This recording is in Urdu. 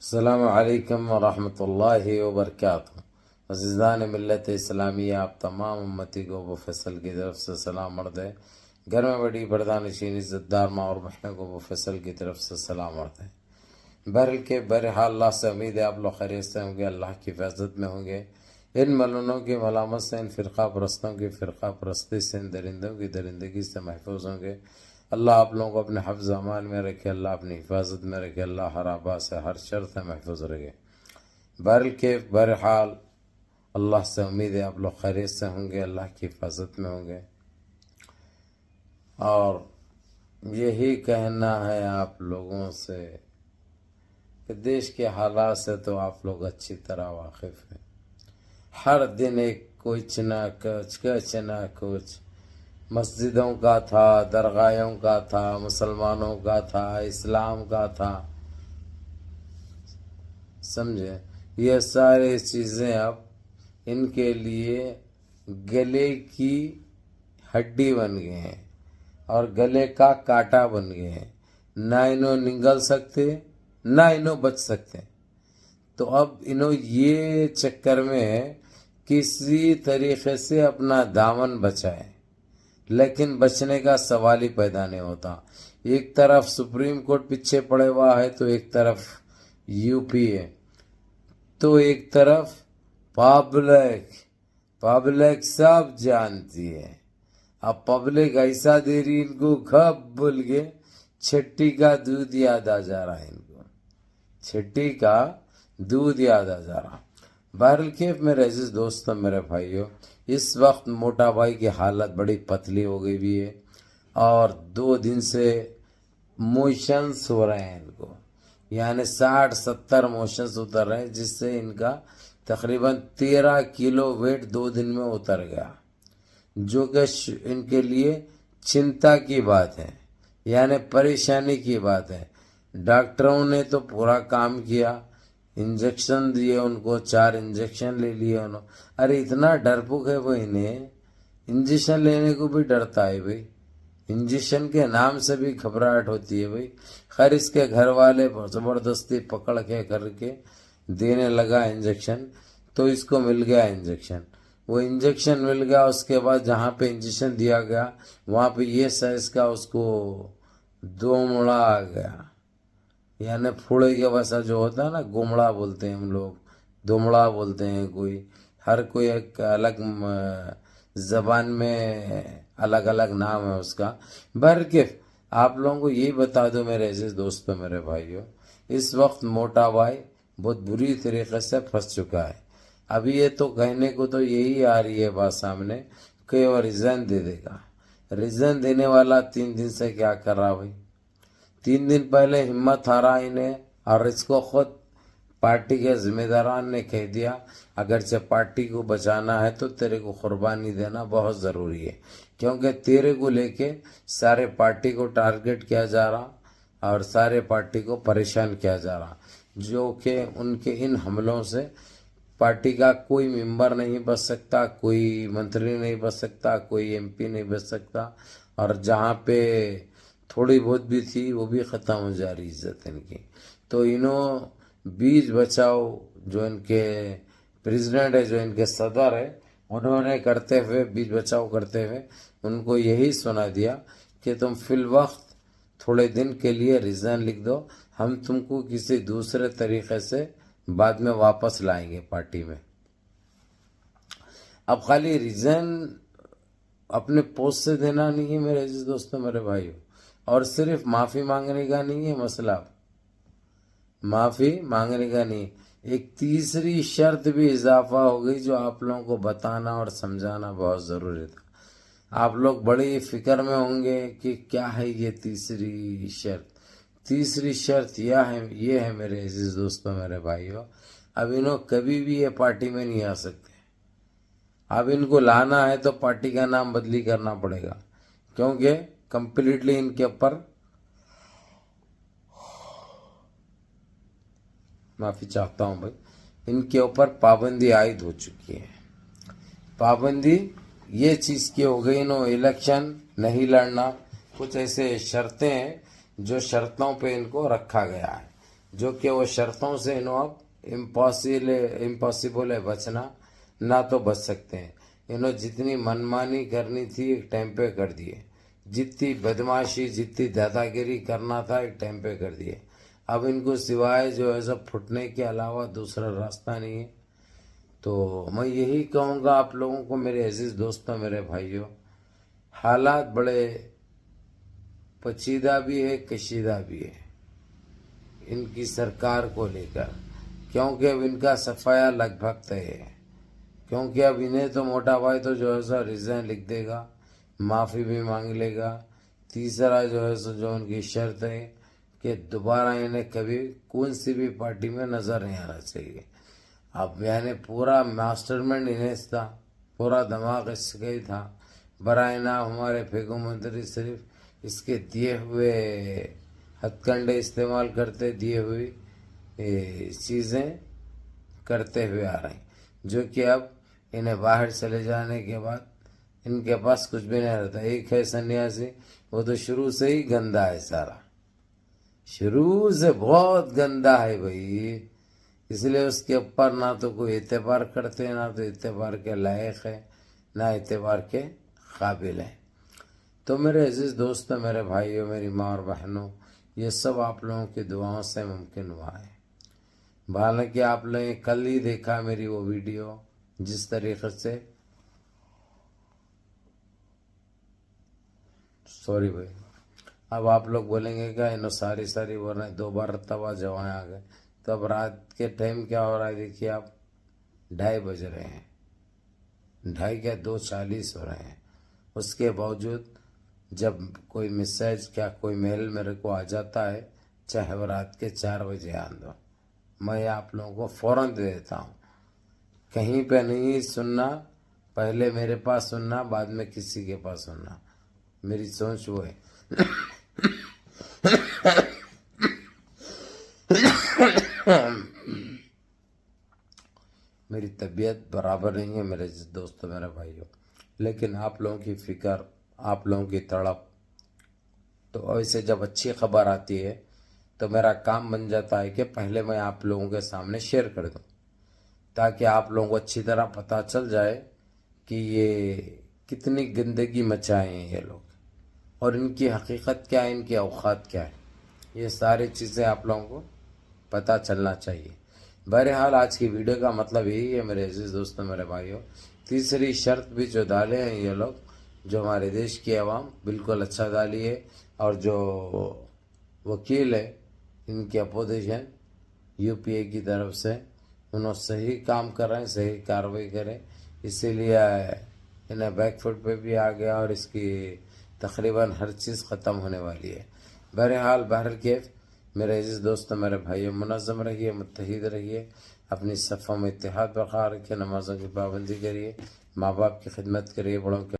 السلام علیکم ورحمۃ اللہ وبرکاتہ۔ عزیزان ملت اسلامیہ، آپ تمام امتی کو ابو فیصل کی طرف سے سلام عرض ہے۔ گھر میں بڑی پردانشین عزت دار ماں اور بہنوں کو ابو فیصل کی طرف سے سلام عرض ہے۔ بہرحال اللہ سے امید ہے آپ لوگ خیریت سے ہوں گے، اللہ کی حفاظت میں ہوں گے، ان ملونوں کی ملامت سے، ان فرقہ پرستوں کی فرقہ پرستی سے، ان درندوں کی درندگی سے محفوظ ہوں گے۔ اللہ آپ لوگوں کو اپنے حفظ امان میں رکھے، اللہ اپنی حفاظت میں رکھے، اللہ ہر آبا سے ہر شر سے محفوظ رکھے۔ بہرحال اللہ سے امید ہے آپ لوگ خیریت سے ہوں گے، اللہ کی حفاظت میں ہوں گے، اور یہی کہنا ہے آپ لوگوں سے کہ دیش کے حالات سے تو آپ لوگ اچھی طرح واقف ہیں۔ ہر دن ایک کچھ نہ کچھ مسجدوں کا تھا، درگاہوں کا تھا، مسلمانوں کا تھا، اسلام کا تھا، سمجھے؟ یہ سارے چیزیں اب ان کے لیے گلے کی ہڈی بن گئے ہیں اور گلے کا کانٹا بن گئے ہیں، نہ انہوں نگل سکتے نہ انہوں بچ سکتے۔ تو اب انہوں یہ چکر میں کسی طریقے سے اپنا دامن بچائے، لیکن بچنے کا سوال ہی پیدا نہیں ہوتا۔ ایک طرف سپریم کورٹ پیچھے پڑے ہوا ہے، تو ایک طرف یو پی ہے، تو ایک طرف پبلک سب جانتی ہے۔ اب پبلک ایسا دے رہی ان کو، کب بول کے چھٹی کا دودھ یاد آ جا رہا ہے، ان کو چھٹی کا دودھ یاد آ جا رہا۔ بہرحال میرے عزیز دوستوں، میرے بھائیوں، اس وقت موٹا بھائی کی حالت بڑی پتلی ہو گئی بھی ہے، اور 2 دن سے موشنز ہو رہے ہیں ان کو، یعنی 60-70 موشنز اتر رہے ہیں، جس سے ان کا تقریباً 13 کلو ویٹ 2 دن میں اتر گیا، جو کہ ان کے لیے چنتا کی بات ہے، یعنی پریشانی کی بات ہے۔ ڈاکٹروں نے تو پورا کام کیا، انجیکشن دیے ان کو، 4 انجیکشن لے لیے انہوں۔ ارے اتنا ڈرپوک ہے وہ، انہیں انجیکشن لینے کو بھی ڈرتا ہے بھائی، انجیکشن کے نام سے بھی گھبراہٹ ہوتی ہے بھائی۔ خیر اس کے گھر والے زبردستی پکڑ کے کر کے دینے لگا انجیکشن، تو اس کو مل گیا انجیکشن۔ وہ انجیکشن مل گیا، اس کے بعد جہاں پہ انجیکشن دیا گیا وہاں پہ یہ سائز کا اس کو 2 مڑا آ گیا، یعنی پھوڑے کے ویسا جو ہوتا ہے نا، گمڑا بولتے ہیں ہم لوگ، دومڑا بولتے ہیں، ہر کوئی ایک الگ زبان میں الگ الگ نام ہے اس کا۔ بہرکیف آپ لوگوں کو یہی بتا دو میرے عزیز دوستوں، میرے بھائیوں، اس وقت موٹا بھائی بہت بری طریقے سے پھنس چکا ہے۔ ابھی یہ تو کہنے کو تو یہی آ رہی ہے بات سامنے کہ وہ ریزائن دے دے گا۔ ریزائن دینے والا 3 دن سے کیا کر رہا بھائی؟ 3 دن پہلے ہمت ہارا انہیں، اور اس کو خود پارٹی کے ذمہ داران نے کہہ دیا اگرچہ پارٹی کو بچانا ہے تو تیرے کو قربانی دینا بہت ضروری ہے، کیونکہ تیرے کو لے کے سارے پارٹی کو ٹارگٹ کیا جا رہا اور سارے پارٹی کو پریشان کیا جا رہا، جو کہ ان کے ان حملوں سے پارٹی کا کوئی ممبر نہیں بچ سکتا، کوئی منتری نہیں بچ سکتا، کوئی ایم پی نہیں بچ سکتا، اور جہاں پہ تھوڑی بہت بھی تھی وہ بھی ختم ہو جا رہی عزت ان کی۔ تو انہوں بیچ بچاؤ، جو ان کے پریزیڈنٹ ہے، جو ان کے صدر ہے، انہوں نے کرتے ہوئے بیچ بچاؤ کرتے ہوئے ان کو یہی سنا دیا کہ تم فی الوقت تھوڑے دن کے لیے ریزائن لکھ دو، ہم تم کو کسی دوسرے طریقے سے بعد میں واپس لائیں گے پارٹی میں۔ اب خالی ریزائن اپنے پوسٹ سے دینا نہیں ہے میرے عزیز دوستوں، میرے بھائیوں، اور صرف معافی مانگنے کا نہیں ہے مسئلہ، معافی مانگنے کا نہیں، ایک تیسری شرط بھی اضافہ ہو گئی جو آپ لوگوں کو بتانا اور سمجھانا بہت ضروری تھا۔ آپ لوگ بڑی فکر میں ہوں گے کہ کیا ہے یہ تیسری شرط۔ تیسری شرط یہ ہے میرے عزیز دوستوں، میرے بھائیوں، اب انہوں کبھی بھی یہ پارٹی میں نہیں آ سکتے۔ اب ان کو لانا ہے تو پارٹی کا نام بدلی کرنا پڑے گا، کیونکہ کمپلیٹلی ان کے اوپر، معافی چاہتا ہوں بھائی، ان کے اوپر پابندی عائد ہو چکی ہے۔ پابندی یہ چیز کی ہو گئی، انہوں الیکشن نہیں لڑنا، کچھ ایسے شرطیں ہیں جو شرطوں پہ ان کو رکھا گیا ہے، جو کہ وہ شرطوں سے انہوں اب امپاسبل ہے بچنا، نہ تو بچ سکتے ہیں۔ انہوں جتنی منمانی کرنی تھی ایک ٹائم پہ کر دیے، جتنی بدماشی جتنی دادا گیری کرنا تھا ایک ٹائم پہ کر دیے۔ اب ان کو سوائے جو ہے سب پھٹنے کے علاوہ دوسرا راستہ نہیں ہے۔ تو میں یہی کہوں گا آپ لوگوں کو، میرے عزیز دوستوں، میرے بھائیوں، حالات بڑے پیچیدہ بھی ہے، کشیدہ بھی ہے ان کی سرکار کو لے کر، کیونکہ اب ان کا صفایا لگ بھگ طے ہے۔ کیونکہ اب انہیں تو موٹا بھائی تو جو ہے سو ریزائن لکھ دے گا، معافی بھی مانگ لے گا۔ تیسرا جو ہے سو جو ان کی شرط ہے کہ دوبارہ انہیں کبھی کون سی بھی پارٹی میں نظر نہیں آنا چاہیے۔ اب یعنی پورا ماسٹر مائنڈ انہیں تھا، پورا دماغ اس کا ہی تھا۔ برائے نام ہمارے فیگو منتری صرف اس کے دیے ہوئے ہتھ کنڈے استعمال کرتے، دیے ہوئی چیزیں کرتے ہوئے آ رہے ہیں، جو کہ اب انہیں باہر چلے جانے کے بعد ان کے پاس کچھ بھی نہیں رہتا۔ ایک ہے سنیاسی، وہ تو شروع سے ہی گندا ہے، سارا شروع سے بہت گندا ہے بھائی، اس لیے اس کے اوپر نہ تو کوئی اعتبار کرتے، نہ تو اعتبار کے لائق ہے، نہ اعتبار کے قابل ہے۔ تو میرے عزیز دوستوں، میرے بھائیوں، میری ماں اور بہنوں، یہ سب آپ لوگوں کی دعاؤں سے ممکن ہوا ہے۔ حالانکہ آپ نے کل ہی دیکھا میری وہ ویڈیو، جس طریقے سے سوری بھائی، اب آپ لوگ بولیں گے کہ انہوں ساری بول رہے ہیں، 2 مرتبہ جوائیں آ گئے، تو اب رات کے ٹائم کیا ہو رہا ہے دیکھیے آپ، 2:30 بج رہے ہیں، 2:30 کیا 2:40 ہو رہے ہیں۔ اس کے باوجود جب کوئی میسج کیا کوئی میل میرے کو آ جاتا ہے، چاہے وہ رات کے 4 بجے آندو، میں آپ لوگوں کو فوراً دے دیتا ہوں۔ کہیں پہ نہیں سننا، پہلے میرے پاس سننا، بعد میں کسی کے پاس سننا، میری سوچ وہ ہے۔ میری طبیعت برابر نہیں ہے میرے دوستوں، میرے بھائیوں، لیکن آپ لوگوں کی فکر، آپ لوگوں کی تڑپ، تو ایسے جب اچھی خبر آتی ہے تو میرا کام بن جاتا ہے کہ پہلے میں آپ لوگوں کے سامنے شیئر کر دوں، تاکہ آپ لوگوں کو اچھی طرح پتہ چل جائے کہ یہ کتنی گندگی مچائے ہیں یہ لوگ، اور ان کی حقیقت کیا ہے، ان کی اوقات کیا ہے، یہ ساری چیزیں آپ لوگوں کو پتہ چلنا چاہیے۔ بہرحال آج کی ویڈیو کا مطلب یہی ہے میرے عزیز دوستوں، میرے بھائیوں، تیسری شرط بھی جو ڈالے ہیں یہ لوگ، جو ہمارے دیش کی عوام بالکل اچھا ڈالی ہے، اور جو وکیل ہے ان کی اپوزیشن یو پی اے کی طرف سے، انہوں صحیح کام کر رہے ہیں، صحیح کارروائی کریں، اسی لیے انہیں بیک فٹ پہ بھی آ گیا، اور اس کی تقریباً ہر چیز ختم ہونے والی ہے۔ بہرحال بہرکیف میرے عزیز دوستوں، میرے بھائیوں، منظم رہیے، متحد رہیے، اپنی صفوں میں اتحاد برقرار رکھیے، نمازوں کی پابندی کریے، ماں باپ کی خدمت کریے، بڑوں کے